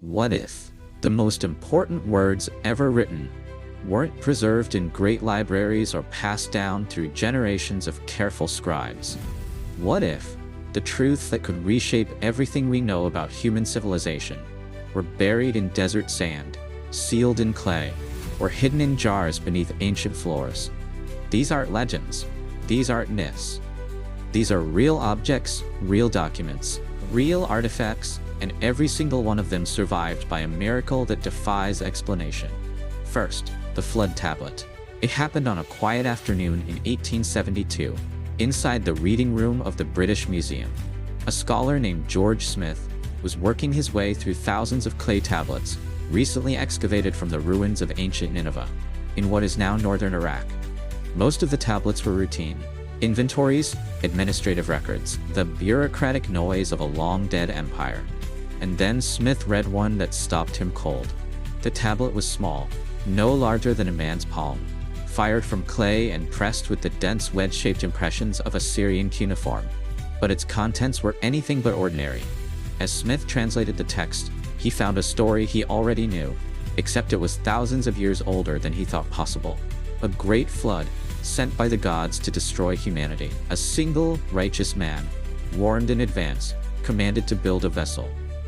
What if the most important words ever written weren't preserved in great libraries or passed down through generations of careful scribes? What if the truths that could reshape everything we know about human civilization were buried in desert sand, sealed in clay, or hidden in jars beneath ancient floors? These aren't legends. These aren't myths. These are real objects, real documents, real artifacts, and every single one of them survived by a miracle that defies explanation. First, the Flood Tablet. It happened on a quiet afternoon in 1872, inside the reading room of the British Museum. A scholar named George Smith was working his way through thousands of clay tablets recently excavated from the ruins of ancient Nineveh, in what is now northern Iraq. Most of the tablets were routine inventories, administrative records, the bureaucratic noise of a long-dead empire. And then Smith read one that stopped him cold. The tablet was small, no larger than a man's palm, fired from clay and pressed with the dense wedge-shaped impressions of Assyrian cuneiform. But its contents were anything but ordinary. As Smith translated the text, he found a story he already knew, except it was thousands of years older than he thought possible. A great flood, sent by the gods to destroy humanity. A single righteous man, warned in advance, commanded to build a vessel.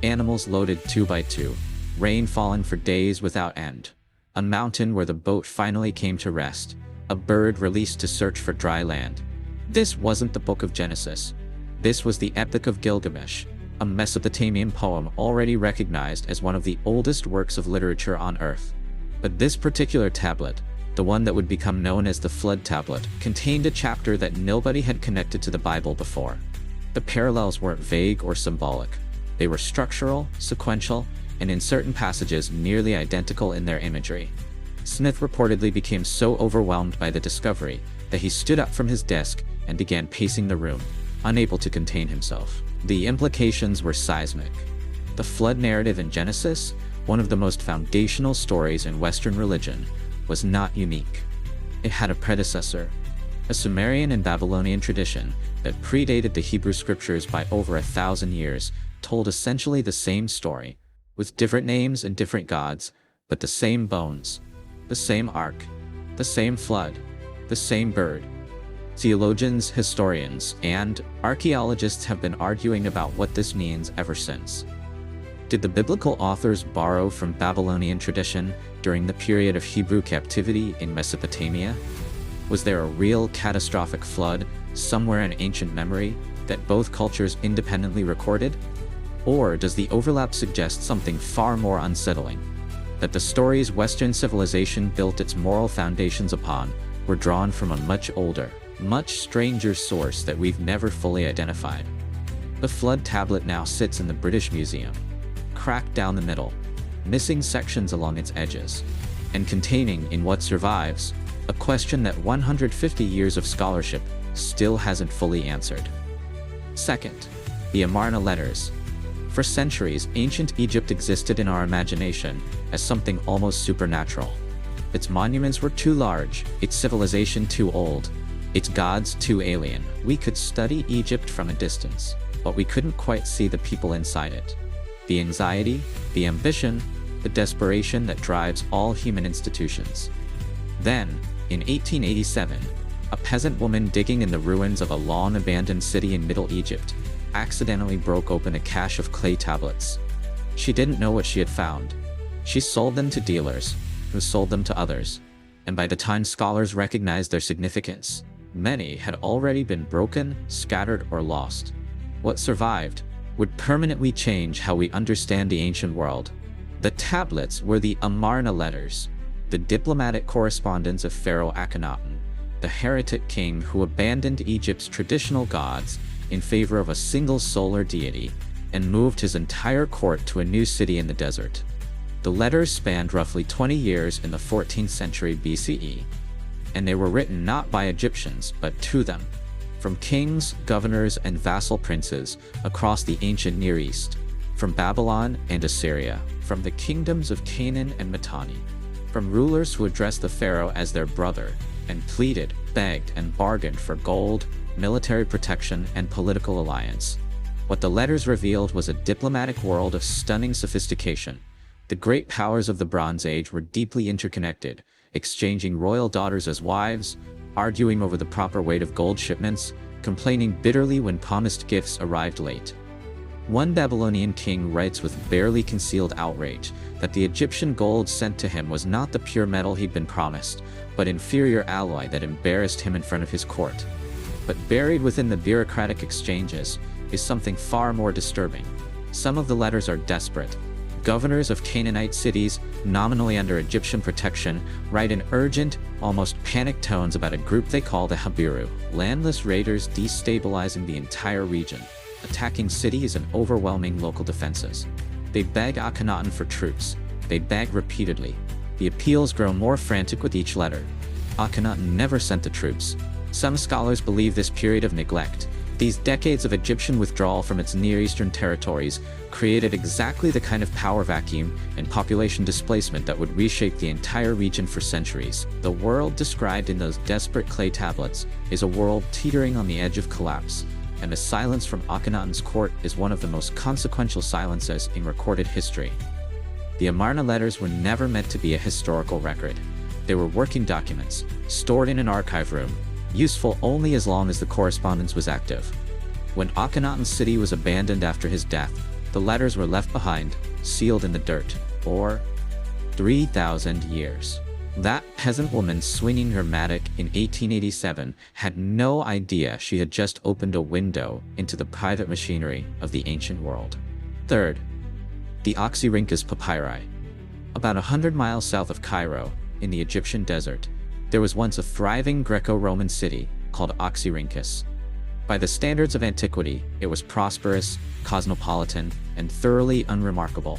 Animals loaded 2 by 2. Rain fallen for days without end. A mountain where the boat finally came to rest. A bird released to search for dry land. This wasn't the Book of Genesis. This was the Epic of Gilgamesh, a Mesopotamian poem already recognized as one of the oldest works of literature on Earth. But this particular tablet, the one that would become known as the Flood Tablet, contained a chapter that nobody had connected to the Bible before. The parallels weren't vague or symbolic. They were structural, sequential, and in certain passages nearly identical in their imagery. Smith reportedly became so overwhelmed by the discovery that he stood up from his desk and began pacing the room, unable to contain himself. The implications were seismic. The flood narrative in Genesis, one of the most foundational stories in Western religion, was not unique. It had a predecessor, a Sumerian and Babylonian tradition that predated the Hebrew scriptures by over 1,000 years, told essentially the same story, with different names and different gods, but the same bones, the same ark, the same flood, the same bird. Theologians, historians, and archaeologists have been arguing about what this means ever since. Did the biblical authors borrow from Babylonian tradition during the period of Hebrew captivity in Mesopotamia? Was there a real catastrophic flood somewhere in ancient memory that both cultures independently recorded? Or does the overlap suggest something far more unsettling? That the stories Western civilization built its moral foundations upon were drawn from a much older, much stranger source that we've never fully identified. The Flood Tablet now sits in the British Museum, cracked down the middle, missing sections along its edges, and containing, in what survives, a question that 150 years of scholarship still hasn't fully answered. Second, the Amarna Letters. For centuries, ancient Egypt existed in our imagination as something almost supernatural. Its monuments were too large, its civilization too old, its gods too alien. We could study Egypt from a distance, but we couldn't quite see the people inside it. The anxiety, the ambition, the desperation that drives all human institutions. Then, in 1887, a peasant woman digging in the ruins of a long-abandoned city in Middle Egypt accidentally broke open a cache of clay tablets. She didn't know what she had found. She sold them to dealers, who sold them to others, and by the time scholars recognized their significance, many had already been broken, scattered, or lost. What survived would permanently change how we understand the ancient world. The tablets were the Amarna Letters, the diplomatic correspondence of Pharaoh Akhenaten, the heretic king who abandoned Egypt's traditional gods in favor of a single solar deity and moved his entire court to a new city in the desert. The letters spanned roughly 20 years in the 14th century BCE, and they were written not by Egyptians but to them, from kings, governors, and vassal princes across the ancient Near East, from Babylon and Assyria, from the kingdoms of Canaan and Mitanni, from rulers who addressed the pharaoh as their brother and pleaded, begged, and bargained for gold, military protection, and political alliance. What the letters revealed was a diplomatic world of stunning sophistication. The great powers of the Bronze Age were deeply interconnected, exchanging royal daughters as wives, arguing over the proper weight of gold shipments, complaining bitterly when promised gifts arrived late. One Babylonian king writes with barely concealed outrage that the Egyptian gold sent to him was not the pure metal he'd been promised, but inferior alloy that embarrassed him in front of his court. But buried within the bureaucratic exchanges is something far more disturbing. Some of the letters are desperate. Governors of Canaanite cities, nominally under Egyptian protection, write in urgent, almost panicked tones about a group they call the Habiru, landless raiders destabilizing the entire region, attacking cities and overwhelming local defenses. They beg Akhenaten for troops. They beg repeatedly. The appeals grow more frantic with each letter. Akhenaten never sent the troops. Some scholars believe this period of neglect, these decades of Egyptian withdrawal from its Near Eastern territories, created exactly the kind of power vacuum and population displacement that would reshape the entire region for centuries. The world described in those desperate clay tablets is a world teetering on the edge of collapse, and the silence from Akhenaten's court is one of the most consequential silences in recorded history. The Amarna Letters were never meant to be a historical record. They were working documents, stored in an archive room, useful only as long as the correspondence was active. When Akhenaten's city was abandoned after his death, the letters were left behind, sealed in the dirt, for 3,000 years. That peasant woman swinging her mattock in 1887 had no idea she had just opened a window into the private machinery of the ancient world. Third, the Oxyrhynchus Papyri. About 100 miles south of Cairo, in the Egyptian desert, there was once a thriving Greco-Roman city called Oxyrhynchus. By the standards of antiquity, it was prosperous, cosmopolitan, and thoroughly unremarkable.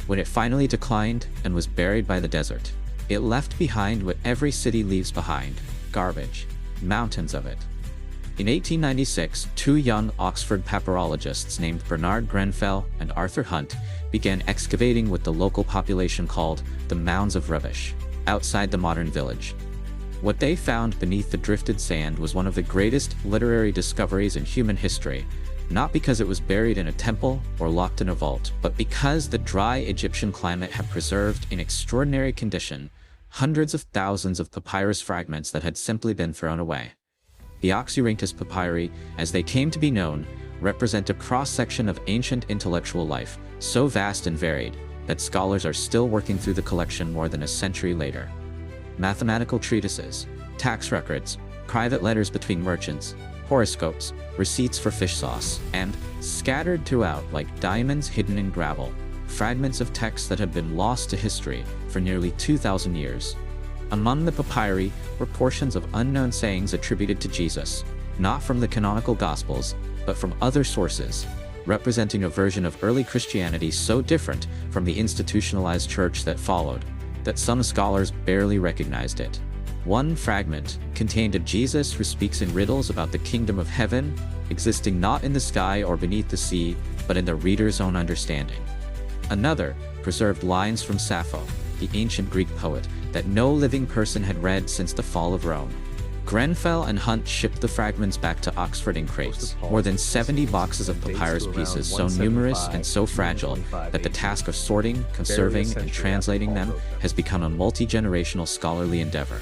When it finally declined and was buried by the desert, it left behind what every city leaves behind: garbage, mountains of it. In 1896, two young Oxford papyrologists named Bernard Grenfell and Arthur Hunt began excavating what the local population called the Mounds of Rubbish, outside the modern village. What they found beneath the drifted sand was one of the greatest literary discoveries in human history, not because it was buried in a temple or locked in a vault, but because the dry Egyptian climate had preserved in extraordinary condition hundreds of thousands of papyrus fragments that had simply been thrown away. The Oxyrhynchus Papyri, as they came to be known, represent a cross-section of ancient intellectual life, so vast and varied that scholars are still working through the collection more than a century later. Mathematical treatises, tax records, private letters between merchants, horoscopes, receipts for fish sauce, and, scattered throughout like diamonds hidden in gravel, fragments of texts that have been lost to history for nearly 2,000 years. Among the papyri were portions of unknown sayings attributed to Jesus, not from the canonical Gospels, but from other sources, representing a version of early Christianity so different from the institutionalized church that followed, that some scholars barely recognized it. One fragment contained a Jesus who speaks in riddles about the kingdom of heaven, existing not in the sky or beneath the sea, but in the reader's own understanding. Another preserved lines from Sappho, the ancient Greek poet, that no living person had read since the fall of Rome. Grenfell and Hunt shipped the fragments back to Oxford in crates, more than 70 boxes of papyrus pieces so numerous and so fragile that the task of sorting, conserving, and translating them has become a multi-generational scholarly endeavor.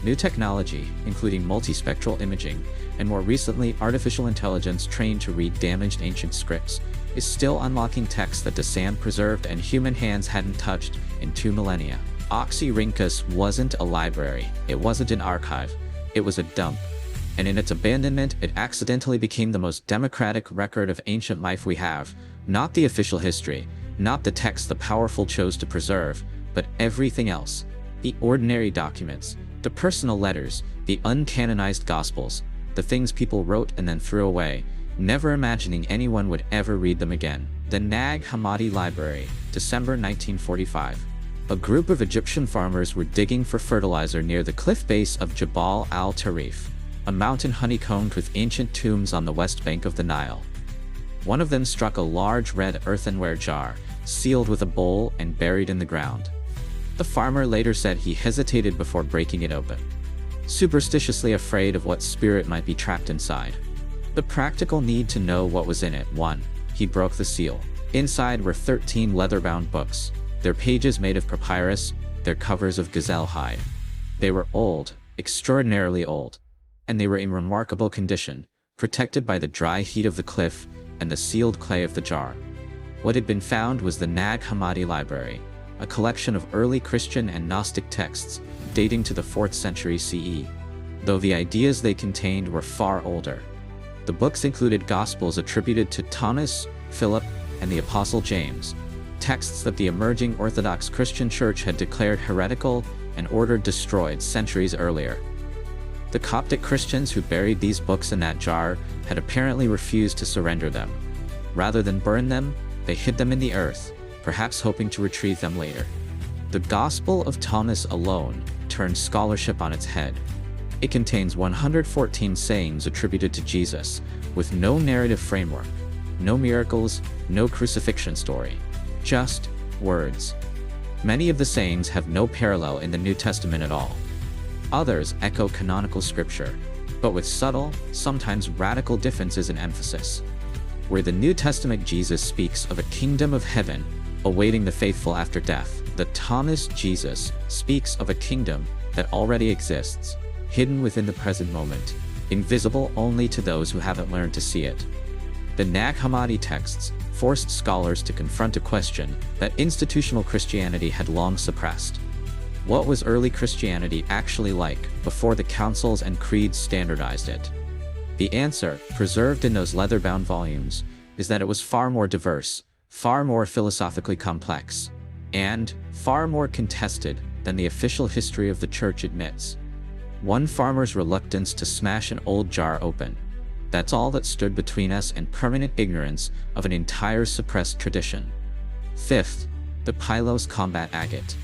New technology, including multispectral imaging, and more recently artificial intelligence trained to read damaged ancient scripts, is still unlocking texts that the sand preserved and human hands hadn't touched in 2 millennia. Oxyrhynchus wasn't a library, it wasn't an archive, it was a dump. And in its abandonment, it accidentally became the most democratic record of ancient life we have, not the official history, not the texts the powerful chose to preserve, but everything else. The ordinary documents, the personal letters, the uncanonized gospels, the things people wrote and then threw away, never imagining anyone would ever read them again. The Nag Hammadi Library, December 1945. A group of Egyptian farmers were digging for fertilizer near the cliff base of Jabal al-Tarif, a mountain honeycombed with ancient tombs on the west bank of the Nile. One of them struck a large red earthenware jar, sealed with a bowl and buried in the ground. The farmer later said he hesitated before breaking it open, superstitiously afraid of what spirit might be trapped inside. The practical need to know what was in it. 1. He broke the seal. Inside were 13 leather-bound books, their pages made of papyrus, their covers of gazelle hide. They were old, extraordinarily old, and they were in remarkable condition, protected by the dry heat of the cliff and the sealed clay of the jar. What had been found was the Nag Hammadi Library, a collection of early Christian and Gnostic texts dating to the 4th century CE, though the ideas they contained were far older. The books included Gospels attributed to Thomas, Philip, and the Apostle James, texts that the emerging Orthodox Christian Church had declared heretical and ordered destroyed centuries earlier. The Coptic Christians who buried these books in that jar had apparently refused to surrender them. Rather than burn them, they hid them in the earth, perhaps hoping to retrieve them later. The Gospel of Thomas alone turned scholarship on its head. It contains 114 sayings attributed to Jesus, with no narrative framework, no miracles, no crucifixion story. Just words. Many of the sayings have no parallel in the New Testament at all. Others echo canonical scripture, but with subtle, sometimes radical differences in emphasis. Where the New Testament Jesus speaks of a kingdom of heaven awaiting the faithful after death, the Thomas Jesus speaks of a kingdom that already exists, hidden within the present moment, invisible only to those who haven't learned to see it. The Nag Hammadi texts forced scholars to confront a question that institutional Christianity had long suppressed. What was early Christianity actually like before the councils and creeds standardized it? The answer, preserved in those leather-bound volumes, is that it was far more diverse, far more philosophically complex, and far more contested than the official history of the Church admits. One farmer's reluctance to smash an old jar open. That's all that stood between us and permanent ignorance of an entire suppressed tradition. 5th, the Pylos combat agate.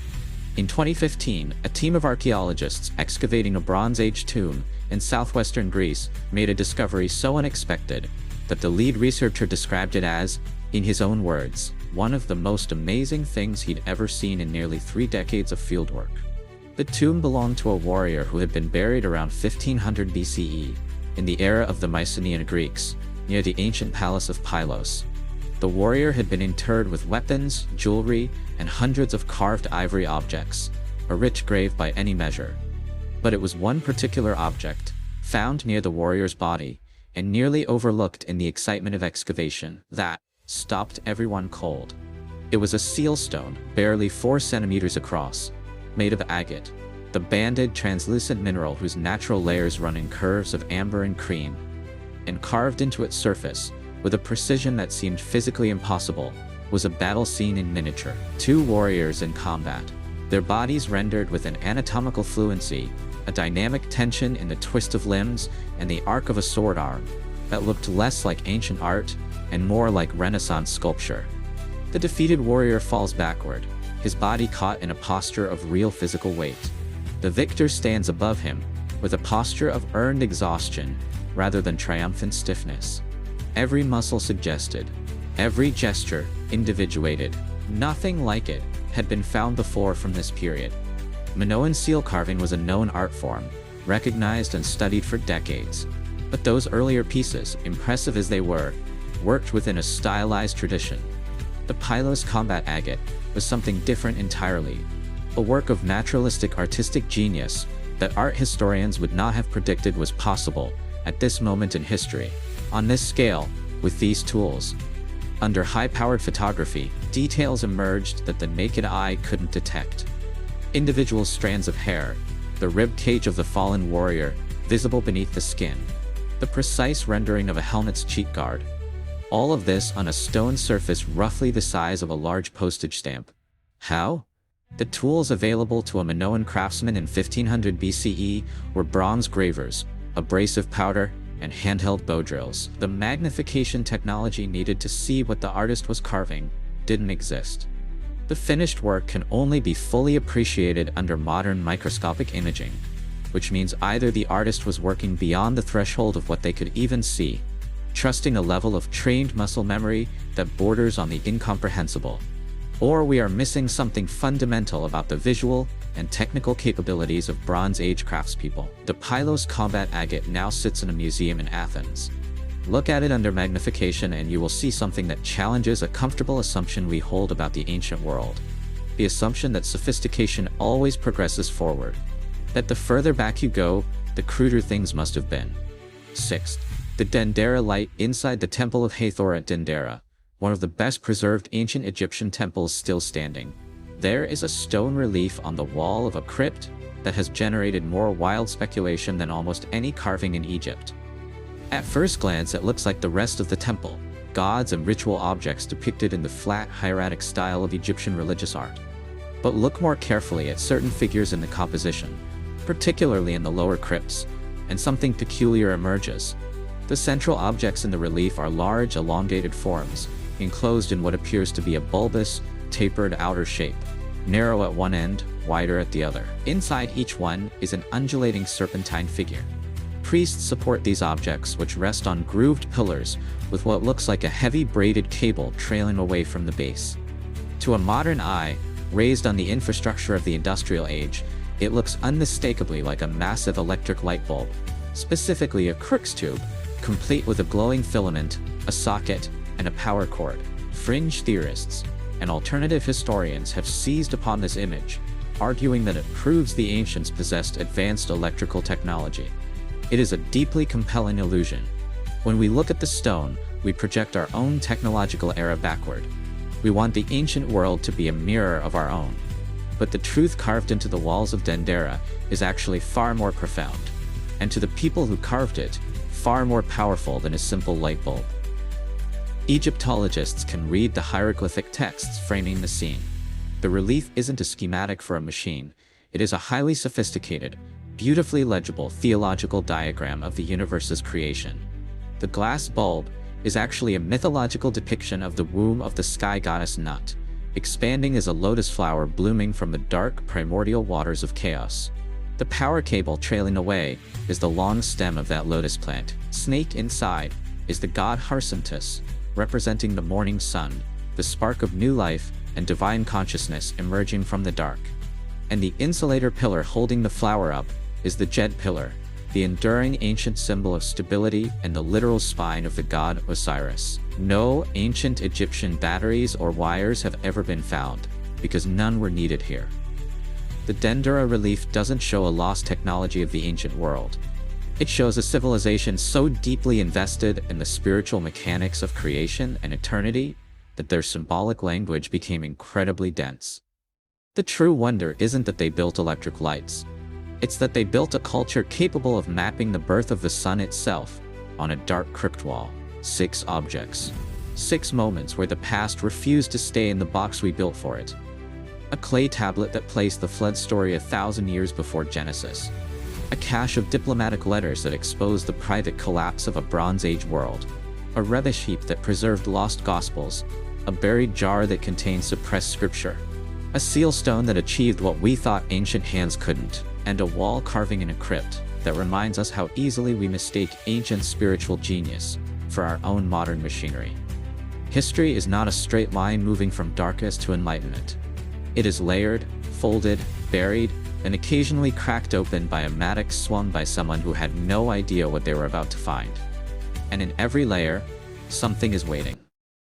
In 2015, a team of archaeologists excavating a Bronze Age tomb in southwestern Greece made a discovery so unexpected that the lead researcher described it as, in his own words, one of the most amazing things he'd ever seen in nearly 3 decades of fieldwork. The tomb belonged to a warrior who had been buried around 1500 BCE, in the era of the Mycenaean Greeks, near the ancient palace of Pylos. The warrior had been interred with weapons, jewelry, and hundreds of carved ivory objects, a rich grave by any measure. But it was one particular object, found near the warrior's body, and nearly overlooked in the excitement of excavation, that stopped everyone cold. It was a seal stone, barely 4 centimeters across, made of agate, the banded, translucent mineral whose natural layers run in curves of amber and cream. And carved into its surface, with a precision that seemed physically impossible, was a battle scene in miniature. 2 warriors in combat, their bodies rendered with an anatomical fluency, a dynamic tension in the twist of limbs, and the arc of a sword arm, that looked less like ancient art and more like Renaissance sculpture. The defeated warrior falls backward, his body caught in a posture of real physical weight. The victor stands above him, with a posture of earned exhaustion, rather than triumphant stiffness. Every muscle suggested, every gesture individuated. Nothing like it had been found before from this period. Minoan seal carving was a known art form, recognized and studied for decades. But those earlier pieces, impressive as they were, worked within a stylized tradition. The Pylos combat agate was something different entirely, a work of naturalistic artistic genius that art historians would not have predicted was possible at this moment in history, on this scale, with these tools. Under high-powered photography, details emerged that the naked eye couldn't detect. Individual strands of hair, the rib cage of the fallen warrior, visible beneath the skin, the precise rendering of a helmet's cheek guard. All of this on a stone surface roughly the size of a large postage stamp. How? The tools available to a Minoan craftsman in 1500 BCE were bronze gravers, abrasive powder, and handheld bow drills. The magnification technology needed to see what the artist was carving didn't exist. The finished work can only be fully appreciated under modern microscopic imaging, which means either the artist was working beyond the threshold of what they could even see, trusting a level of trained muscle memory that borders on the incomprehensible, or we are missing something fundamental about the visual and technical capabilities of Bronze Age craftspeople. The Pylos combat agate now sits in a museum in Athens. Look at it under magnification and you will see something that challenges a comfortable assumption we hold about the ancient world. The assumption that sophistication always progresses forward. That the further back you go, the cruder things must have been. Sixth, the Dendera light inside the Temple of Hathor at Dendera, one of the best preserved ancient Egyptian temples still standing. There is a stone relief on the wall of a crypt that has generated more wild speculation than almost any carving in Egypt. At first glance, it looks like the rest of the temple, gods and ritual objects depicted in the flat, hieratic style of Egyptian religious art. But look more carefully at certain figures in the composition, particularly in the lower crypts, and something peculiar emerges. The central objects in the relief are large, elongated forms, enclosed in what appears to be a bulbous, tapered outer shape, narrow at one end, wider at the other. Inside each one is an undulating serpentine figure. Priests support these objects, which rest on grooved pillars with what looks like a heavy braided cable trailing away from the base. To a modern eye, raised on the infrastructure of the industrial age, it looks unmistakably like a massive electric light bulb, specifically a Crookes tube, complete with a glowing filament, a socket, and a power cord. Fringe theorists and alternative historians have seized upon this image, arguing that it proves the ancients possessed advanced electrical technology. It is a deeply compelling illusion. When we look at the stone, we project our own technological era backward. We want the ancient world to be a mirror of our own. But the truth carved into the walls of Dendera is actually far more profound, and to the people who carved it, far more powerful than a simple light bulb. Egyptologists can read the hieroglyphic texts framing the scene. The relief isn't a schematic for a machine, it is a highly sophisticated, beautifully legible theological diagram of the universe's creation. The glass bulb is actually a mythological depiction of the womb of the sky goddess Nut, expanding as a lotus flower blooming from the dark, primordial waters of chaos. The power cable trailing away is the long stem of that lotus plant. Snaked inside is the god Archaeology, representing the morning sun, the spark of new life and divine consciousness emerging from the dark. And the insulator pillar holding the flower up is the Jed pillar, the enduring ancient symbol of stability and the literal spine of the god Osiris. No ancient Egyptian batteries or wires have ever been found, because none were needed here. The Dendera relief doesn't show a lost technology of the ancient world. It shows a civilization so deeply invested in the spiritual mechanics of creation and eternity that their symbolic language became incredibly dense. The true wonder isn't that they built electric lights. It's that they built a culture capable of mapping the birth of the sun itself on a dark crypt wall. 6 objects. 6 moments where the past refused to stay in the box we built for it. A clay tablet that placed the flood story 1,000 years before Genesis. A cache of diplomatic letters that exposed the private collapse of a Bronze Age world. A rubbish heap that preserved lost gospels. A buried jar that contained suppressed scripture. A seal stone that achieved what we thought ancient hands couldn't. And a wall carving in a crypt that reminds us how easily we mistake ancient spiritual genius for our own modern machinery. History is not a straight line moving from darkness to enlightenment. It is layered, folded, buried, and occasionally cracked open by a mattock swung by someone who had no idea what they were about to find. And in every layer, something is waiting.